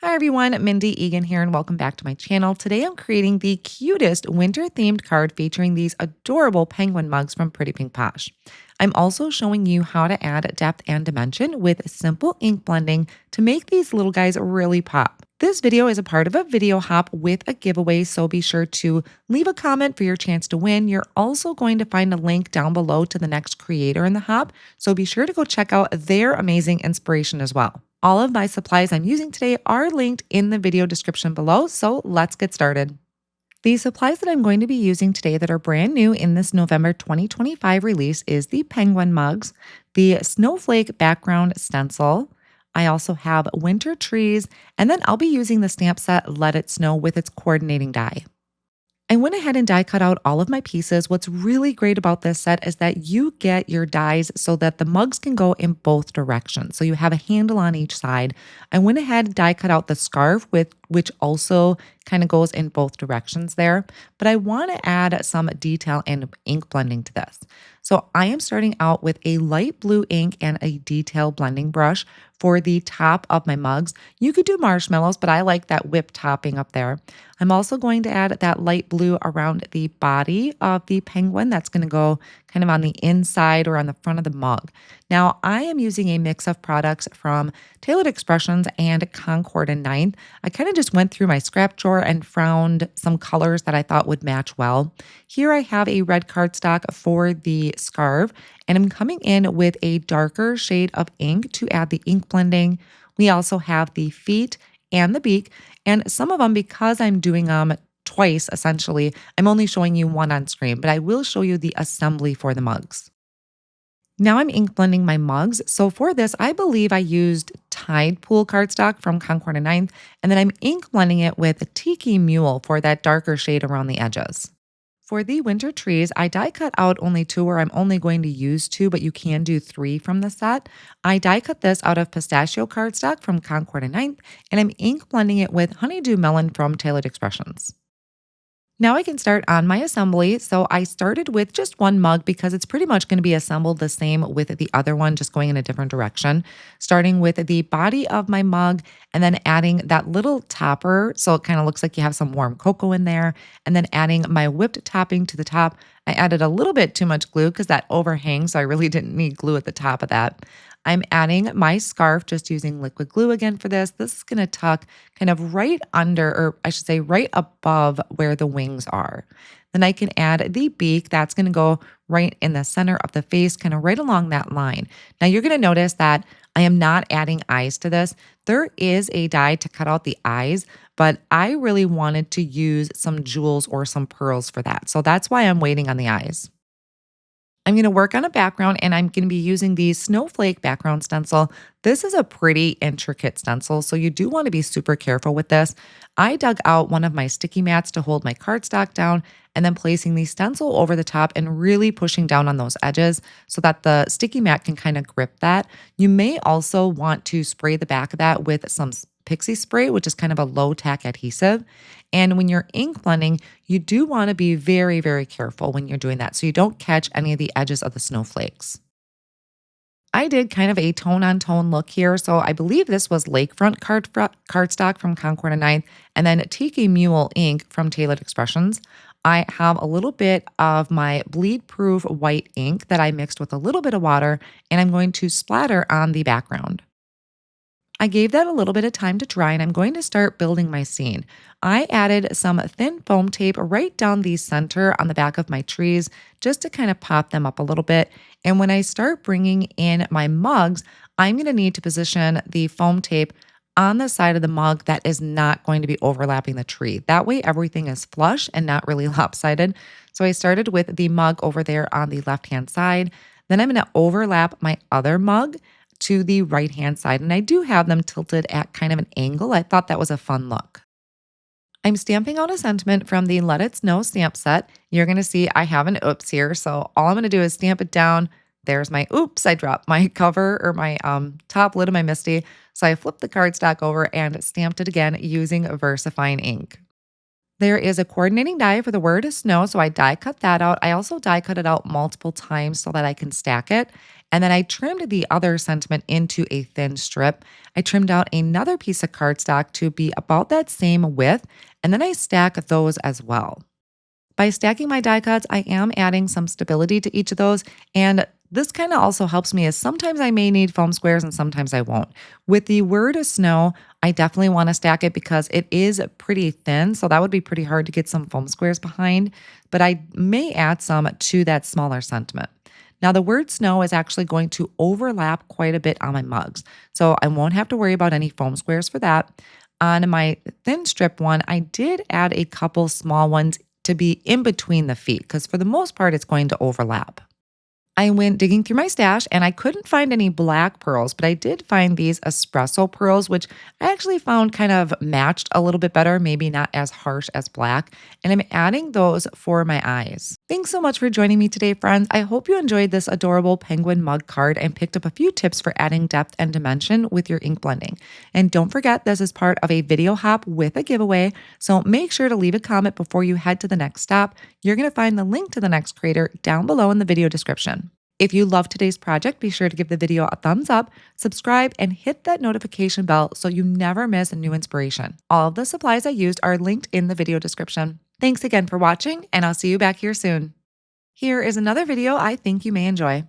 Hi everyone, Mindy, Eggen here, and welcome back to my channel. Today I'm creating the cutest winter-themed card featuring these adorable penguin mugs from Pretty Pink Posh. I'm also showing you how to add depth and dimension with simple ink blending to make these little guys really pop. This video is a part of a video hop with a giveaway, so be sure to leave a comment for your chance to win. You're also going to find a link down below to the next creator in the hop, so be sure to go check out their amazing inspiration as well. All of my supplies I'm using today are linked in the video description below, so let's get started. The supplies that I'm going to be using today that are brand new in this November 2025 release is the penguin mugs, the Snowflake background stencil. I also have winter trees, and then I'll be using the stamp set Let It Snow with its coordinating die. I went ahead and die cut out all of my pieces. What's really great about this set is that you get your dies so that the mugs can go in both directions. So you have a handle on each side. I went ahead and die cut out the scarf which also kind of goes in both directions there. But I want to add some detail and ink blending to this. So I am starting out with a light blue ink and a detail blending brush for the top of my mugs. You could do marshmallows, but I like that whipped topping up there. I'm also going to add that light blue around the body of the penguin. That's going to go kind of on the inside or on the front of the mug. Now, I am using a mix of products from Tailored Expressions and Concord and Ninth. I kind of just went through my scrap drawer and found some colors that I thought would match well. Here I have a red cardstock for the scarf, and I'm coming in with a darker shade of ink to add the ink blending. We also have the feet and the beak, and some of them, because I'm doing them twice essentially, I'm only showing you one on screen, but I will show you the assembly for the mugs. Now I'm ink blending my mugs. So for this, I believe I used Tide Pool cardstock from Concord and Ninth, and then I'm ink blending it with Tiki Mule for that darker shade around the edges. For the winter trees, I die cut out only two, where I'm only going to use two, but you can do three from the set. I die cut this out of pistachio cardstock from Concord and Ninth, and I'm ink blending it with Honeydew Melon from Tailored Expressions. Now I can start on my assembly. So I started with just one mug because it's pretty much going to be assembled the same with the other one, just going in a different direction. Starting with the body of my mug and then adding that little topper. So it kind of looks like you have some warm cocoa in there. And then adding my whipped topping to the top. I added a little bit too much glue because that overhangs. So I really didn't need glue at the top of that. I'm adding my scarf, just using liquid glue again for this. This is going to tuck kind of right under, or I should say right above where the wings are. Then I can add the beak. That's going to go right in the center of the face, kind of right along that line. Now you're going to notice that I am not adding eyes to this. There is a die to cut out the eyes, but I really wanted to use some jewels or some pearls for that. So that's why I'm waiting on the eyes. I'm going to work on a background, and I'm going to be using the Snowflake background stencil. This is a pretty intricate stencil, so you do want to be super careful with this. I dug out one of my sticky mats to hold my cardstock down, and then placing the stencil over the top and really pushing down on those edges so that the sticky mat can kind of grip that. You may also want to spray the back of that with some Pixie spray, which is kind of a low tack adhesive. And when you're ink blending, you do want to be very, very careful when you're doing that so you don't catch any of the edges of the snowflakes. I did kind of a tone on tone look here. So I believe this was Lakefront cardstock from Concord and Ninth, and then Tiki Mule ink from Tailored Expressions. I have a little bit of my bleed proof white ink that I mixed with a little bit of water, and I'm going to splatter on the background. I gave that a little bit of time to dry, and I'm going to start building my scene. I added some thin foam tape right down the center on the back of my trees just to kind of pop them up a little bit. And when I start bringing in my mugs, I'm going to need to position the foam tape on the side of the mug that is not going to be overlapping the tree. That way everything is flush and not really lopsided. So I started with the mug over there on the left-hand side. Then I'm going to overlap my other mug to the right-hand side. And I do have them tilted at kind of an angle. I thought that was a fun look. I'm stamping out a sentiment from the Let It Snow stamp set. You're going to see I have an oops here. So all I'm going to do is stamp it down. There's my oops. I dropped my cover or my top lid of my Misty. So I flipped the cardstock over and stamped it again using VersaFine ink. There is a coordinating die for the word snow, so I die cut that out. I also die cut it out multiple times so that I can stack it. And then I trimmed the other sentiment into a thin strip. I trimmed out another piece of cardstock to be about that same width, and then I stack those as well. By stacking my die cuts, I am adding some stability to each of those. And this kind of also helps me as sometimes I may need foam squares and sometimes I won't. With the word snow, I definitely want to stack it because it is pretty thin. So that would be pretty hard to get some foam squares behind. But I may add some to that smaller sentiment. Now, the word snow is actually going to overlap quite a bit on my mugs. So I won't have to worry about any foam squares for that. On my thin strip one, I did add a couple small ones to be in between the feet because for the most part, it's going to overlap. I went digging through my stash and I couldn't find any black pearls, but I did find these espresso pearls, which I actually found kind of matched a little bit better, maybe not as harsh as black. And I'm adding those for my eyes. Thanks so much for joining me today, friends. I hope you enjoyed this adorable penguin mug card and picked up a few tips for adding depth and dimension with your ink blending. And don't forget, this is part of a video hop with a giveaway. So make sure to leave a comment before you head to the next stop. You're going to find the link to the next creator down below in the video description. If you loved today's project, be sure to give the video a thumbs up, subscribe, and hit that notification bell so you never miss a new inspiration. All of the supplies I used are linked in the video description. Thanks again for watching, and I'll see you back here soon. Here is another video I think you may enjoy.